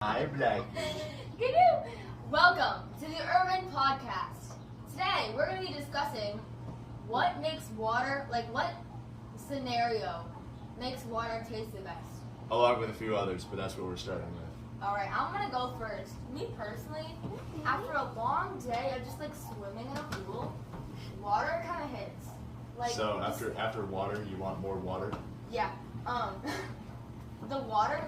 Hi, Black. Welcome to the Ervin podcast. Today we're going to be discussing what makes water, what scenario makes water taste the best. Along with a few others, but that's what we're starting with. Alright, I'm going to go first. Me personally, after a long day of just swimming in a pool, water kind of hits. So after water, you want more water? Yeah. The water,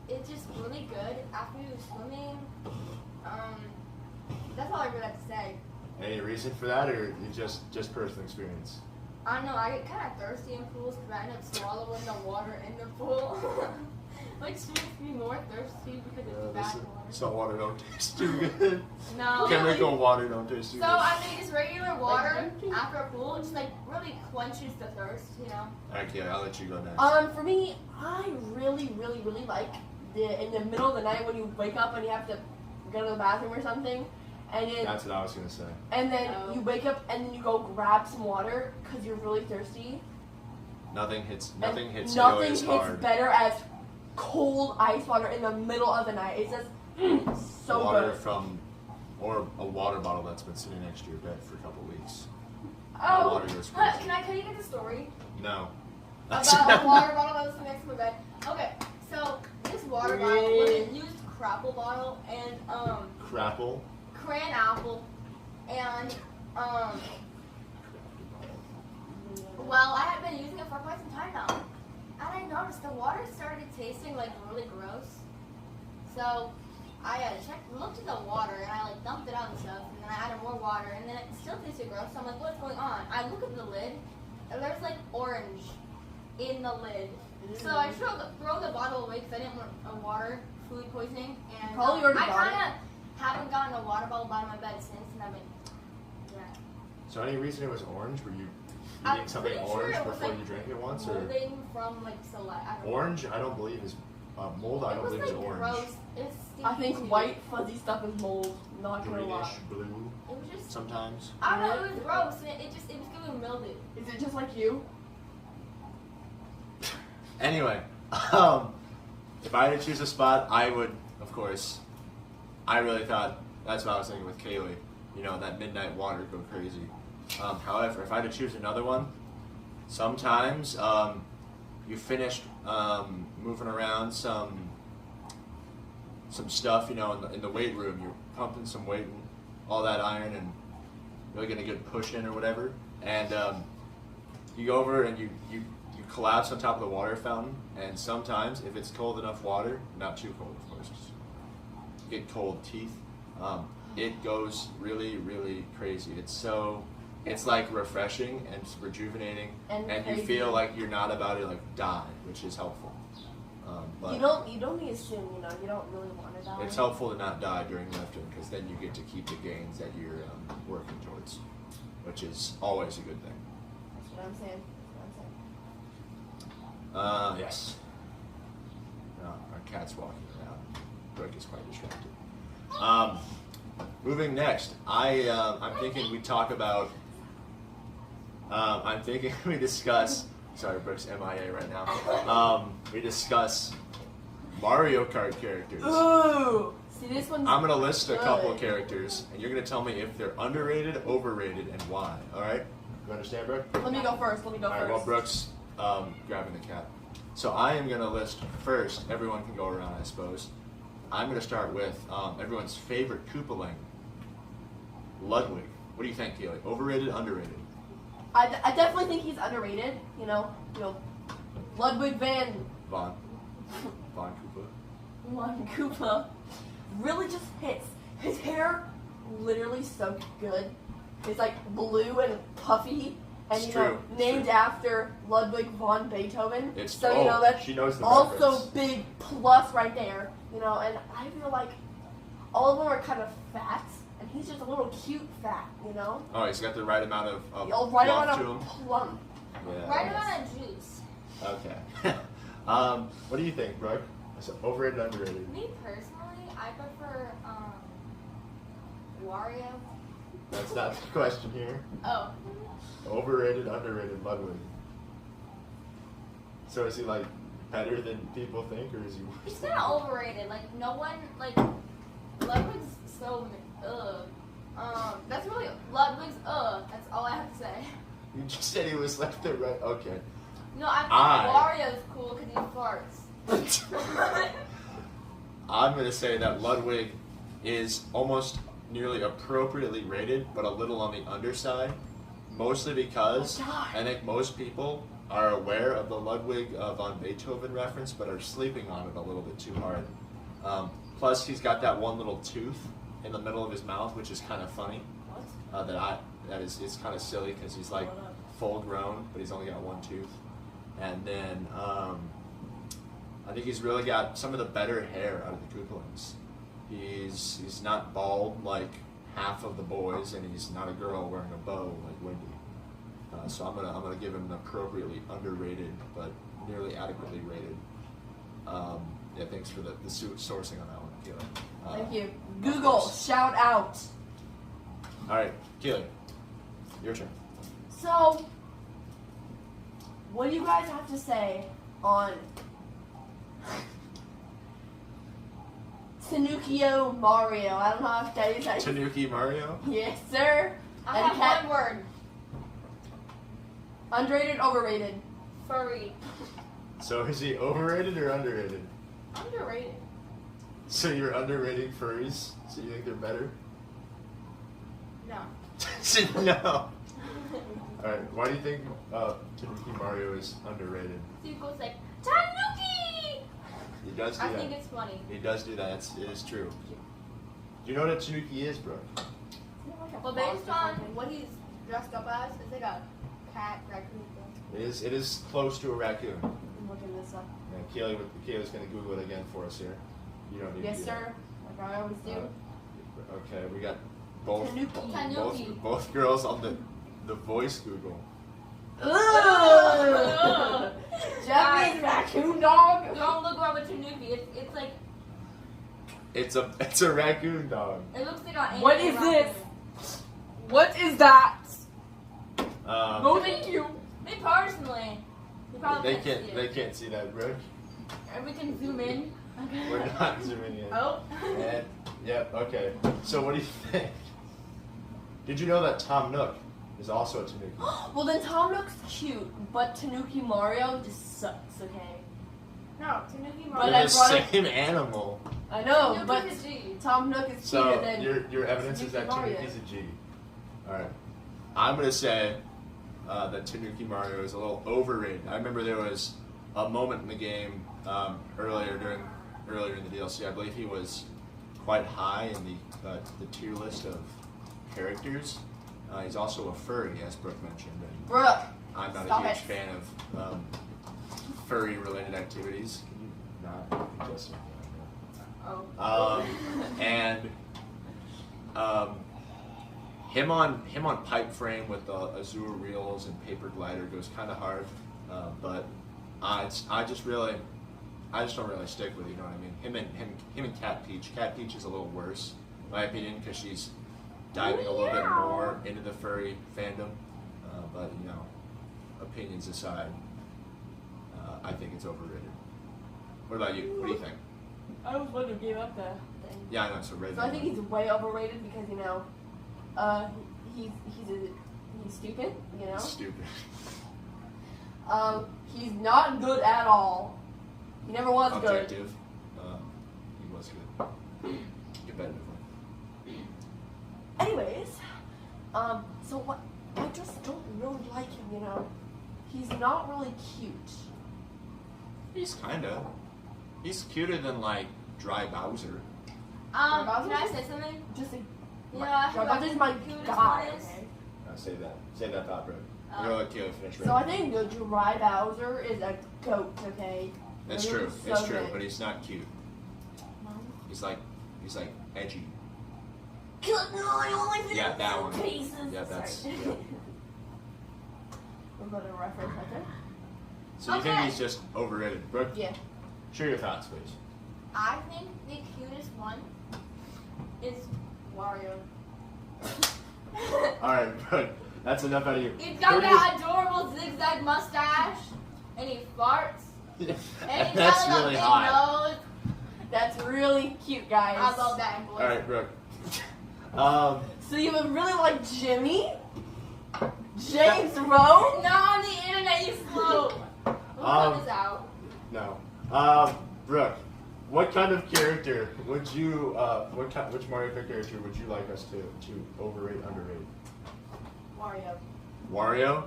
it's just really good after you swimming. That's all I really have to say. Any reason for that, or you just personal experience? I don't know, I get kind of thirsty in pools because I end up swallowing the water in the pool. Which makes me more thirsty because it's bad water. Salt water don't taste too good. No. Chemical water don't taste too good. So I mean, just regular water after a pool just really quenches the thirst, you know? Okay, I'll let you go next. For me, I really like in the middle of the night when you wake up and you have to go to the bathroom or something, and then That's what I was gonna say. and then you wake up and then you go grab some water because you're really thirsty. Nothing hits Nothing nearly as hits hard. better as cold ice water in the middle of the night. It's just so Water good. or a water bottle that's been sitting next to your bed for a couple weeks. Oh, Water goes crazy. Can you get the story? No. About a water bottle that was next to my bed. Okay, so this water bottle was a used crapple bottle and Crapple. cran apple and well, I had been using it for quite some time now. And I noticed the water started tasting really gross. So I looked at the water and I dumped it out and stuff, and then I added more water and then it still tasted gross. So I'm like, what's going on? I look at the lid and there's orange in the lid. So I throw the bottle away because I didn't want food poisoning. And Probably already I got kind of haven't gotten a water bottle by my bed since, and I've been, yeah. So any reason it was orange? Were you I'm eating something pretty sure orange it was, before you drank it once, or molding from saliva. I don't know. orange? I don't believe is mold. I It don't was believe is orange. gross. It's I think stinky. white fuzzy stuff is mold. Not gonna lie. Greenish blue It was just. sometimes. I don't know. It was gross, and it was giving mildew. Is it just like you? Anyway, if I had to choose a spot, I would, of course. I really thought that's what I was thinking with Kaylee. You know, that midnight water go crazy. However, if I had to choose another one, sometimes you finished moving around some stuff, you know, in the weight room. You're pumping some weight and all that iron, and really getting a good push in or whatever. And you go over and you collapse on top of the water fountain. And sometimes, if it's cold enough water, not too cold, of course, you get cold teeth. It goes really, really crazy. It's refreshing and rejuvenating, and you crazy. feel like you're not about to die, which is helpful. But You don't need to assume, you don't really want to die. it's helpful to not die during lifting, because then you get to keep the gains that you're working towards, which is always a good thing. That's what I'm saying. Yes. Our cat's walking around. Brooke is quite distracted. Moving next, I'm thinking we talk about. I'm thinking we discuss. Sorry, Brooke's MIA right now. We discuss Mario Kart characters. Ooh! See, this one's I'm gonna list a couple of good. characters, and you're gonna tell me if they're underrated, overrated, and why. All right? You understand, Brooke? Let me go first. All right. Well, Brooke's grabbing the cat. So I am gonna list first. Everyone can go around, I suppose. I'm gonna start with everyone's favorite Koopaling, Ludwig. What do you think, Keely? Overrated, underrated? I definitely think he's underrated. You know, Ludwig van Von Koopa. Koopa really just hits. His hair literally so good. It's blue and puffy, and It's true. It's named true. after Ludwig von Beethoven. It's So that's she knows the also reference. big plus right there. And I feel like all of them are kind of fat, and he's just a little cute fat. Oh, he's got the right amount of Right fluff amount to of him. plump. Yeah. Right amount of juice. Okay. What do you think, Brooke? So overrated, underrated? Me personally, I prefer Wario. That's not the question here. Oh. Overrated, underrated, Ludwig. So is he better than people think, or is he He's worse? kind of overrated. Like no one like Ludwig's so that's really Ludwig's That's all I have to say. You just said he was left or right. Okay. No, I think Wario's cool because he farts. I'm gonna say that Ludwig is almost nearly appropriately rated, but a little on the underside. Mostly because I think most people are aware of the Ludwig von Beethoven reference, but are sleeping on it a little bit too hard. Plus, he's got that one little tooth in the middle of his mouth, which is kind of funny. What? It's kind of silly because he's like full grown, but he's only got one tooth. And then I think he's really got some of the better hair out of the Googlings. He's not bald like half of the boys, and he's not a girl wearing a bow like Wendy. So I'm gonna give him an appropriately underrated but nearly adequately rated. Yeah, thanks for the sourcing on that one, Keely. Thank you. Google, shout out. All right, Keely, your turn. So, what do you guys have to say on Tanukio Mario? I don't know if that is Tanuki Mario? Yes, sir. I And have one word. Underrated, overrated. Furry. So is he overrated or underrated? Underrated. So you're underrating furries? So you think they're better? No. No. Alright, why do you think Tanuki Mario is underrated? So he goes like, Tanuki! He does do I that. think it's funny. He does do that. It is true. Do you know what a Tanuki is, Brooke? Well, based on what he's dressed up as, it's like a cat, raccoon thing. It is close to a raccoon. I'm looking this up. And Kayla's going to Google it again for us here. You don't need Yes, to do sir. Like I always do. Okay, we got both Tanuki. both girls on the voice Google. Ugh. Japanese raccoon dog. Don't look wrong with Tanuki. It's like, It's a raccoon dog. it looks like an What alien is raccoon. this? What is that? No, thank you. Me personally. You probably they can't see they it. can't see that, Brooke. And we can zoom in. Okay. We're not zooming in. Oh. And, yep. Okay. So what do you think? Did you know that Tom Nook is also a Tanuki? Well, then Tom Nook's cute, but Tanuki Mario just sucks, okay? No, Tanuki But They're I the brought it- same animal. I know, Tanuki's but a G. Tom Nook is So cuter than your evidence is that Tanuki Mario. Tanuki's a G. All right. I'm gonna say that Tanuki Mario is a little overrated. I remember there was a moment in the game earlier in the DLC. I believe he was quite high in the tier list of characters. He's also a furry, as Brooke mentioned. And Brooke. I'm not Stop a huge it. fan of furry-related activities. Can you not just? Oh. And him on pipe frame with the Azure reels and paper glider goes kind of hard, but I just don't really stick with it. You know what I mean? Him and Cat Peach. Cat Peach is a little worse, in my opinion, because she's diving a little bit more into the furry fandom. But you know, opinions aside, I think it's overrated. What about you? What do you think? I was one who gave up the thing. Yeah, I know. So rated. So I think he's way overrated because he's stupid. You know. Stupid. He's not good at all. He never was good. Objective. He was good. Competitively. Anyways, so what? I just don't really like him. You know, he's not really cute. He's kinda. He's cuter than like Dry Bowser. Can I say something? Just a. You know, I Dry Bowser's my cutest guy. one is- Okay. Say that. Say that thought, bro. Um, We're gonna let Kayla finish. So I think the Dry Bowser is a goat. Okay. It's Really true. so It's true. good. But he's not cute. He's like edgy. Good, no, I only think Yeah, that one. Pieces. Yeah, that's. Sorry. Yeah. We're going to reference right there. So you think Okay. he's just overrated, Brooke? Yeah. Share your thoughts, please. I think the cutest one is Wario. All right, Brooke. That's enough out of you. He's got that adorable zigzag mustache, and he farts, Anytime That's a really big hot. nose, That's really cute, guys. I love that in boys. All right, Brooke. So you would really like Jimmy? James Rowe? No, on the internet, you slow. We'll cut this out. No. Brooke, what kind of character would you, which Mario Kart character would you like us to overrate, underrate? Mario. Wario?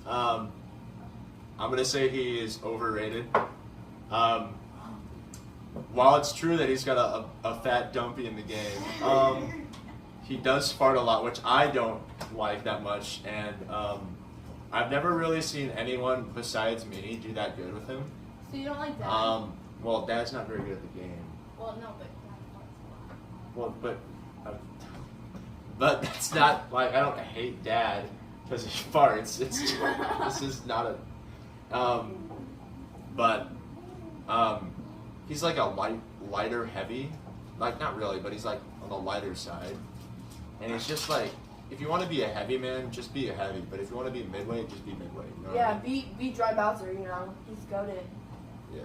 I'm gonna say he is overrated. While it's true that he's got a fat dumpy in the game, he does fart a lot, which I don't like that much, and I've never really seen anyone besides me do that good with him. So you don't like that? Well, Dad's not very good at the game. Well, no, but. Well, but that's not like I don't hate Dad because he farts. It's this is not a. He's like a lighter heavy, like not really, but he's like on the lighter side, and it's just like if you want to be a heavy man, just be a heavy. But if you want to be midweight, just be midweight. You know what I mean? be Dry Bowser. You know, he's goated. Yeah,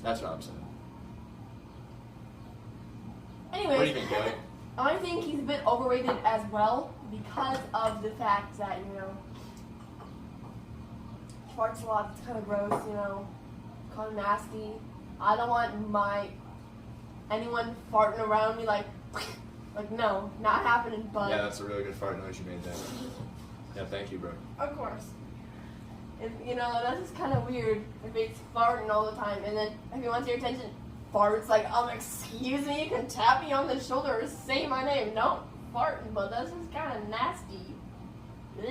that's what I'm saying. Anyways, What do you think, Kelly? I think he's a bit overrated as well because of the fact that, you know, he farts a lot. It's kind of gross, you know, kind of nasty. I don't want anyone farting around me like no, not happening. But Yeah, that's a really good fart noise you made there. Yeah, thank you, bro. of course, if, you know, that's just kind of weird if it's farting all the time, and then if he wants your attention, farts like, excuse me, you can tap me on the shoulder or say my name. No, farting, but that's just kind of nasty. Ugh.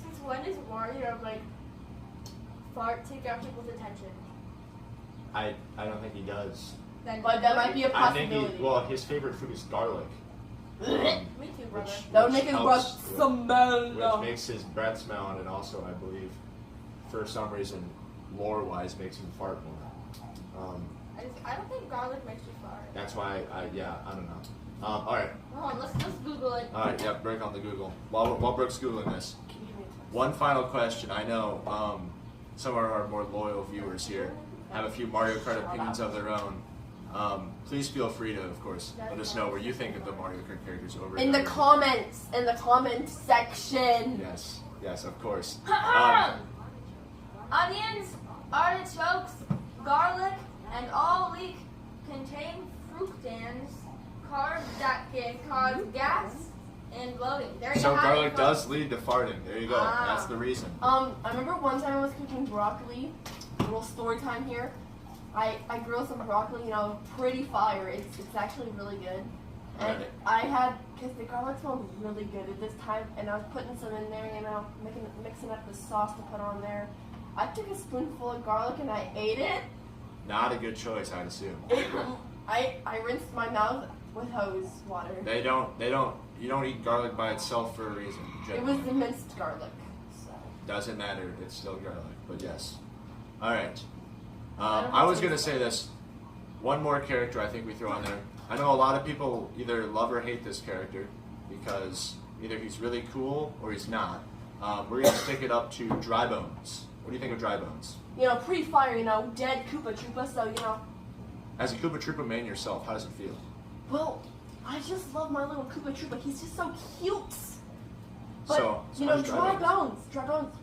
Since when does Wario like fart take out people's attention? I don't think he does. Then But that might be a I think possibility. his favorite food is garlic. Me too, brother. That would make his helps breath smell. Which makes his breath smell, and also, I believe, for some reason, lore-wise, makes him fart more. I don't think garlic makes you fart. That's why, I don't know. All right, Hold on, let's Google it. all right, yeah, break on the Google. While Brooke's Googling this, one final question. I know some of our more loyal viewers here have a few Mario Kart opinions of their own. Please feel free to, of course, let us know what you think of the Mario Kart characters over In the comments, in the comment section. Yes, of course. Onions, artichokes, garlic, and all leek contain fructans, carbs that can cause gas and bloating. There you So have garlic it, does lead to farting. There you go. Ah. That's the reason. I remember one time I was cooking broccoli. Little story time here. I grilled some broccoli, you know, pretty fire. It's actually really good. And Right. I had, because the garlic smelled really good at this time, and I was putting some in there, you know, mixing up the sauce to put on there. I took a spoonful of garlic and I ate it. Not a good choice, I'd assume. I rinsed my mouth with hose water. You don't eat garlic by itself for a reason. It was generally. the minced garlic. So. Doesn't matter, it's still garlic, but yes. Alright. don't I was taste going to say this. One more character I think we throw on there. I know a lot of people either love or hate this character because either he's really cool or he's not. We're going to stick it up to Dry Bones. What do you think of Dry Bones? You know, pretty fire, you know, dead Koopa Troopa, so, you know. As a Koopa Troopa main yourself, how does it feel? Well, I just love my little Koopa Troopa. He's just so cute. But, So you how know, does Dry Bones. Dry Bones.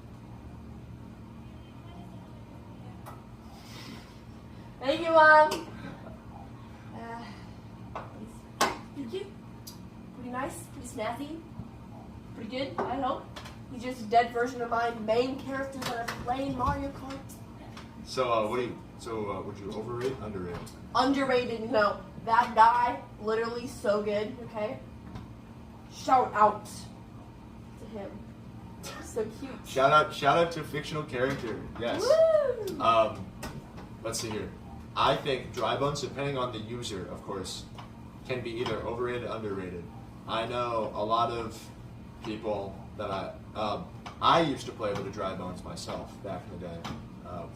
Thank you, Mom. He's pretty cute. Pretty nice. Pretty snazzy. Pretty good, I hope. He's just a dead version of my main character that I play in Mario Kart. So, would you overrate, underrate? Underrated, no. That guy, literally so good, okay? Shout out to him. So cute. Shout out to fictional character. Yes. Woo! Let's see here. I think Dry Bones, depending on the user, of course, can be either overrated or underrated. I know a lot of people that I used to play with the Dry Bones myself back in the day.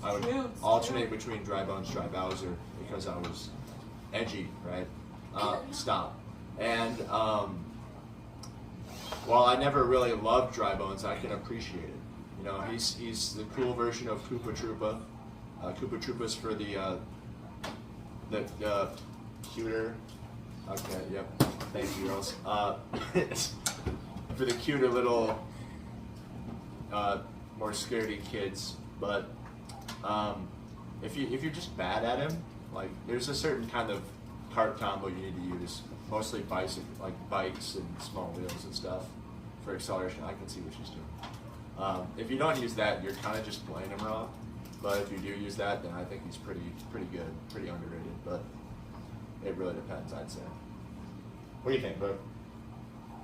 I would True, alternate between Dry Bones, Dry Bowser because I was edgy, right? Stop. And while I never really loved Dry Bones, I can appreciate it. You know, he's the cool version of Koopa Troopa. Koopa Troopas for the cuter. Okay, yep. Thank you, girls. For the cuter little, more scaredy kids. But if you're just bad at him, like there's a certain kind of cart combo you need to use. Mostly bikes and small wheels and stuff for acceleration. I can see what she's doing. If you don't use that, you're kind of just playing him wrong. But if you do use that, then I think he's pretty good, pretty underrated. But it really depends, I'd say. What do you think, bro?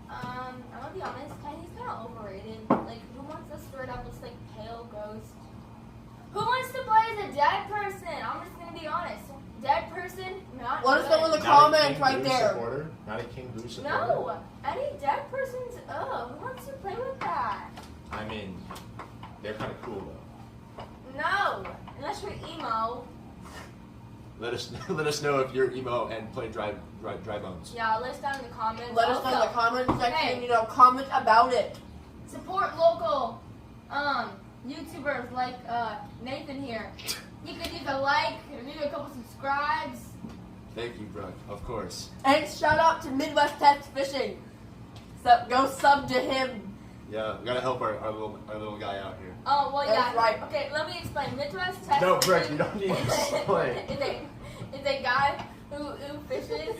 I'm gonna be honest, he's kind of overrated. Like, who wants to straight up just like pale ghost? Who wants to play as a dead person? I'm just gonna be honest. Dead person, not Let us know in the Not a comments King right Boo there. Supporter? Not a King Boo supporter? No, any dead person's. Who wants to play with that? I mean, they're kind of cool though. No, unless you're emo. Let us know if you're emo and play dry bones. Yeah, let us down in the comments. Let us know in the Also, comment section. hey. Comment about it. support local YouTubers like Nathan here. You could leave a like, maybe a couple subscribes. Thank you, Brooke. Of course. And shout out to Midwest Tex Fishing. So go sub to him. Yeah, we gotta help our little guy out here. Oh, well, That's yeah. right. Okay, let me explain. Midwest Test No, Brooke, you don't need to explain. is a guy who fishes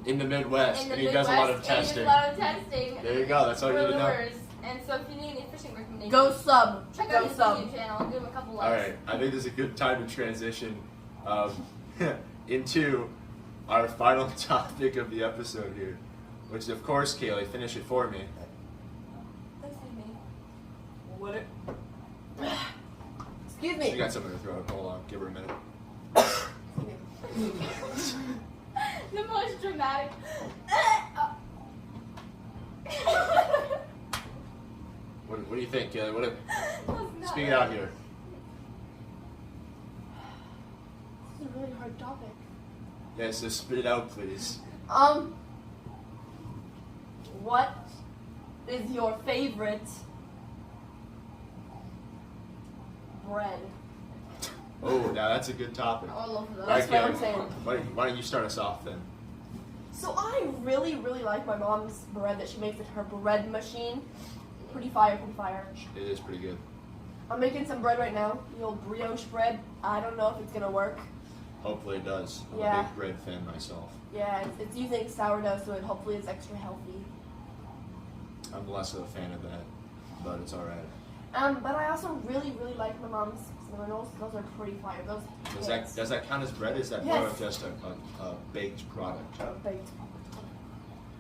In the Midwest, in the and he Midwest, does a lot of and he does testing. a lot of testing. There you go. That's all you for need to know. lures. And so if you need any fishing recommendations, Go sub. check Go out his sub. YouTube channel and give him a couple All likes. right, I think this is a good time to transition into our final topic of the episode here, which is, of course, Kaylee, finish it for me. Don't say me. What it? Excuse She me. got something to throw. Hold on, give her a minute. The most dramatic. What do you think, Kaylee? That's not Speak it right. out here. This is a really hard topic. Yes, just spit it out, please. What is your favorite bread? Oh, now that's a good topic. I love that. All right, That's what I'm Kaylee, saying. why don't you start us off then? So I really, really like my mom's bread that she makes at her bread machine. Pretty fire, pretty fire. It is pretty good. I'm making some bread right now. The old brioche bread. I don't know if it's gonna work. Hopefully it does. I'm Yeah. a big bread fan myself. Yeah, it's using sourdough, so it hopefully is extra healthy. I'm less of a fan of that, but it's alright. But I also really, really like my mom's cinnamon rolls. Those are pretty fire. Those Does that count as bread? Is that Yes. more of just a baked product? baked.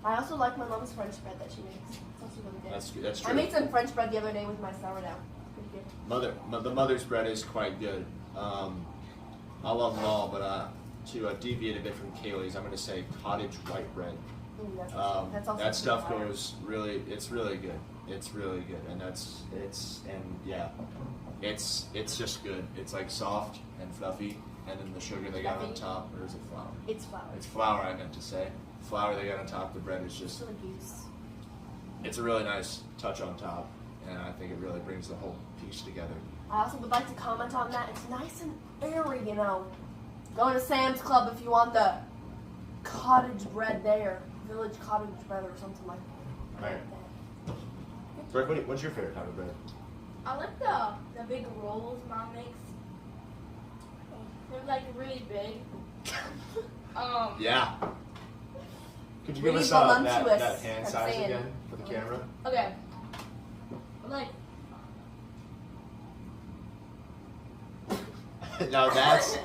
I also like my mom's French bread that she makes. It's also really good. That's true. I made some French bread the other day with my sourdough. Pretty good. The mother's bread is quite good. I love them all, but to deviate a bit from Kaylee's, I'm going to say cottage white bread. That's also That pretty stuff fire. goes really. It's really good. It's really good, and it's just good. It's like soft and fluffy, and then the sugar they got on Fluffy? top, or is it flour? It's flour. It's flour. I meant to say flour they got on top. The bread is just. It's really goose. It's a really nice touch on top, and I think it really brings the whole piece together. I also would like to comment on that. It's nice and airy, you know. Go to Sam's Club if you want the cottage bread there. Village cottage bread or something like that. Right. Brooke, what's your favorite type of bread? I like the big rolls mom makes. They're like really big. Yeah. Could you Really give us voluptuous, that hand I'm size saying. again for the camera? Okay. Like No, that's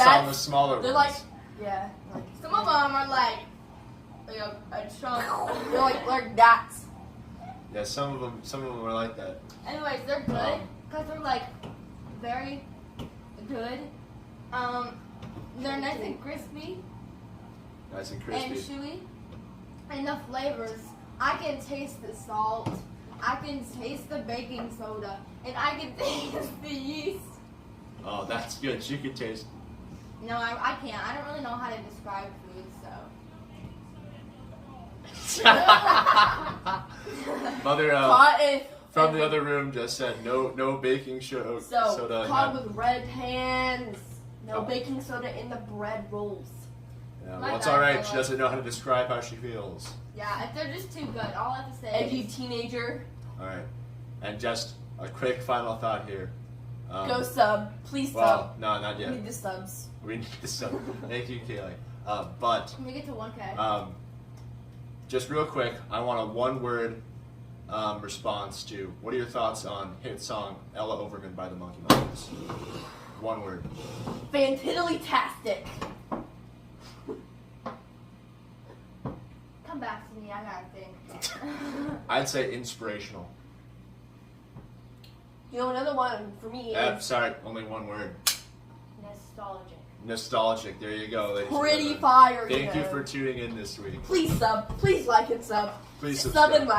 on the smaller ones. They're like, yeah, like some of them are like a chunk. they're like dots. Yeah, some of them are like that. Anyways, they're good because they're like very good. They're nice and crispy Nice and and crispy. chewy. And the flavors, I can taste the salt, I can taste the baking soda, and I can taste the yeast. Oh, that's good. You can taste. No, I can't. I don't really know how to describe food, so. Mother, from the other room just said no baking soda. So, caught in with red hands. No Oh. baking soda in the bread rolls. Yeah, My well, it's bad, all right. Philip. She doesn't know how to describe how she feels. Yeah, if they're just too good, all I have to say Edgy is teenager. All right, and just a quick final thought here. Go sub. Please Well, sub. no, not We yet. need the subs. We need to sub. Thank you, Kaylee. But when we get to 1K. just real quick, I want a one-word response to what are your thoughts on hit song Ella Overman by the Monkey Monkeys? One word. Fantiddly-tastic. Come back to me, I gotta think. I'd say inspirational. You know, another one for me is Sorry, only one word. Nostalgic. Nostalgic. There you go, ladies and pretty gentlemen. fire. Thank you know. for tuning in this week. Please sub. Please like and sub. Please Sub subscribe. and like.